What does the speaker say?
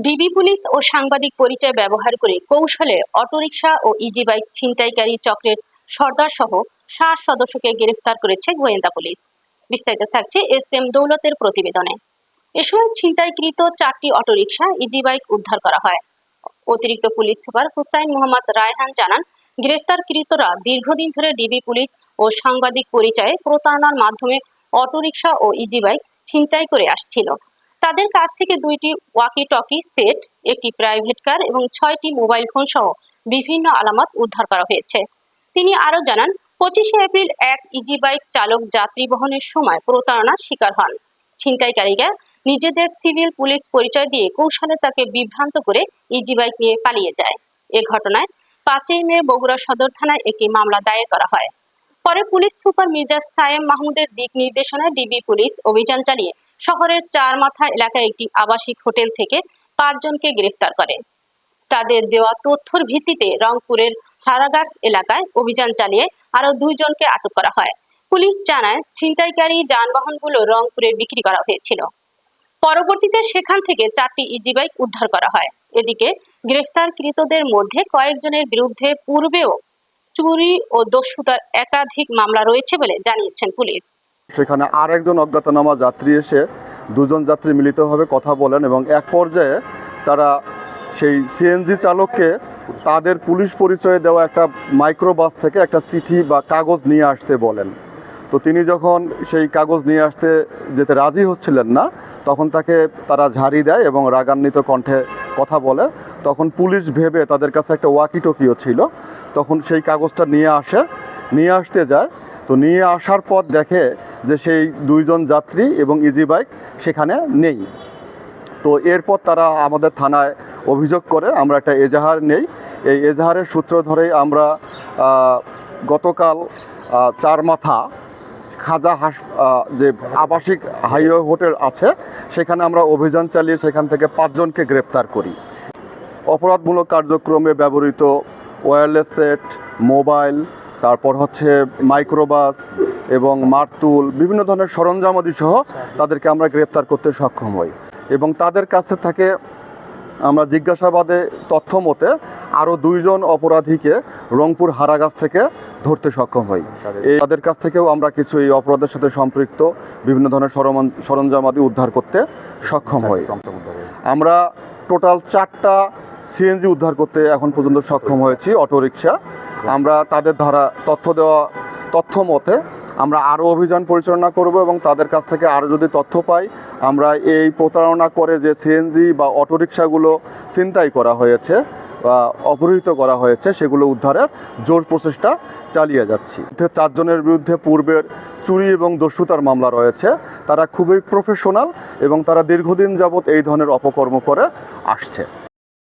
DB police ও সাংবাদিক পরিচয় ব্যবহার করে কৌশলে অটোরিকশা ও ইজি বাইক ছিনতাইকারী চক্রের সর্দার সহ 7 সদস্যকে গ্রেফতার করেছে গোয়েন্দা পুলিশ। বিস্তারিত থাকছে এস এম দৌলতের প্রতিবেদনে। এ সময় ছিনতাইকৃত 4টি অটোরিকশা, ইজি বাইক উদ্ধার করা হয়। অতিরিক্ত পুলিশ সুপার হুসাইন মোহাম্মদ রায়হান জানান, গ্রেফতারকৃতরা দীর্ঘদিন ধরে ডিবি পুলিশ ও সাংবাদিক পরিচয়ে প্রতারণার মাধ্যমে অটোরিকশা ও ইজি বাইক ছিনতাই করে আসছিল। তাদের কাছ থেকে 2টি ওয়াকি টকি সেট, একটি প্রাইভেট কার এবং 6টি মোবাইল ফোন সহ বিভিন্ন আলামত উদ্ধার করা হয়েছে। তিনি আরো জানান, 25শে এপ্রিল এক ইজি বাইক চালক যাত্রী বহনের সময় প্রতারণার শিকার হন। ছিনতাইকারীরা নিজেদের সিভিল পুলিশ পরিচয় দিয়ে কৌশলে তাকে বিভ্রান্ত করে ইজি বাইক নিয়ে পালিয়ে যায়। এ ঘটনায় 5ই মে বগুড়া সদর থানায় একটি মামলা দায়ের করা হয়। পরে পুলিশ সুপার মির্জা সায়েম মাহমুদের দিক নির্দেশনায় ডিবি পুলিশ অভিযান চালিয়ে শহরের চারমাথা এলাকায় একটি আবাসিক হোটেল থেকে 5 জনকে গ্রেফতার করে। তাদের দেওয়া তথ্যের ভিত্তিতে রংপুরের হারাগাছ এলাকায় অভিযান চালিয়ে আরো 2 জনকে আটক করা হয়। পুলিশ জানায়, ছিনতাইকারী যানবাহনগুলো রংপুরে বিক্রি করা হয়েছিল। পরবর্তীতে সেখান থেকে 4টি ইজি বাইক উদ্ধার করা হয়। এদিকে গ্রেফতারকৃতদের মধ্যে কয়েকজনের বিরুদ্ধে পূর্বেও চুরি ও দস্যুতার একাধিক মামলা রয়েছে বলে জানিয়েছেন পুলিশ। সেখানে আরেকজন অজ্ঞাতনামা যাত্রী এসে 2 জন যাত্রী মিলিতভাবে কথা বলেন এবং এক পর্যায়ে তারা সেই সিএনজি চালককে তাদের পুলিশ পরিচয়ে দেওয়া একটা মাইক্রোবাস থেকে একটা চিঠি বা কাগজ নিয়ে আসতে বলেন। তো তিনি যখন সেই কাগজ নিয়ে আসতে যেতে রাজি হচ্ছিলেন না, তখন তাকে তারা ঝাড়ি দেয় এবং রাগান্বিত কণ্ঠে কথা বলে। তখন পুলিশ ভেবে তাদের কাছে একটা ওয়াকি টকিও ছিল, তখন সেই কাগজটা নিয়ে আসতে যায়। তো নিয়ে আসার পর দেখে যে সেই 2 জন যাত্রী এবং ইজি বাইক সেখানে নেই। তো এরপর তারা আমাদের থানায় অভিযোগ করে, আমরা একটা এজাহার নেই। এই এজাহারের সূত্র ধরেই আমরা গতকাল চারমাথা খাজা যে আবাসিক হাইওয়ে হোটেল আছে সেখানে আমরা অভিযান চালিয়ে সেখান থেকে 5 জনকে গ্রেপ্তার করি। অপরাধমূলক কার্যক্রমে ব্যবহৃত ওয়্যারলেস সেট, মোবাইল, তারপর হচ্ছে মাইক্রোবাস এবং মারতুল, বিভিন্ন ধরনের সরঞ্জামাদি সহ তাদেরকে আমরা গ্রেপ্তার করতে সক্ষম হই এবং তাদের কাছে থেকে আমরা জিজ্ঞাসাবাদে তথ্য মতে আরও 2 জন অপরাধীকে রংপুর হারাগাছ থেকে ধরতে সক্ষম হই। তাদের কাছ থেকেও আমরা কিছু এই অপরাধের সাথে সম্পৃক্ত বিভিন্ন ধরনের সরঞ্জামাদি উদ্ধার করতে সক্ষম হই। আমরা টোটাল 4টা সিএনজি উদ্ধার করতে এখন পর্যন্ত সক্ষম হয়েছি, অটোরিকশা। আমরা তাদের তথ্য মতে আমরা আরও অভিযান পরিচালনা করব এবং তাদের কাছ থেকে আরও যদি তথ্য পাই, আমরা এই প্রতারণা করে যে সিএনজি বা অটোরিকশাগুলো ছিনতাই করা হয়েছে বা অপহৃত করা হয়েছে সেগুলো উদ্ধারের জোর প্রচেষ্টা চালিয়ে যাচ্ছি। 4 জনের বিরুদ্ধে পূর্বের চুরি এবং দস্যুতার মামলা রয়েছে। তারা খুবই প্রফেশনাল এবং তারা দীর্ঘদিন যাবৎ এই ধরনের অপকর্ম করে আসছে।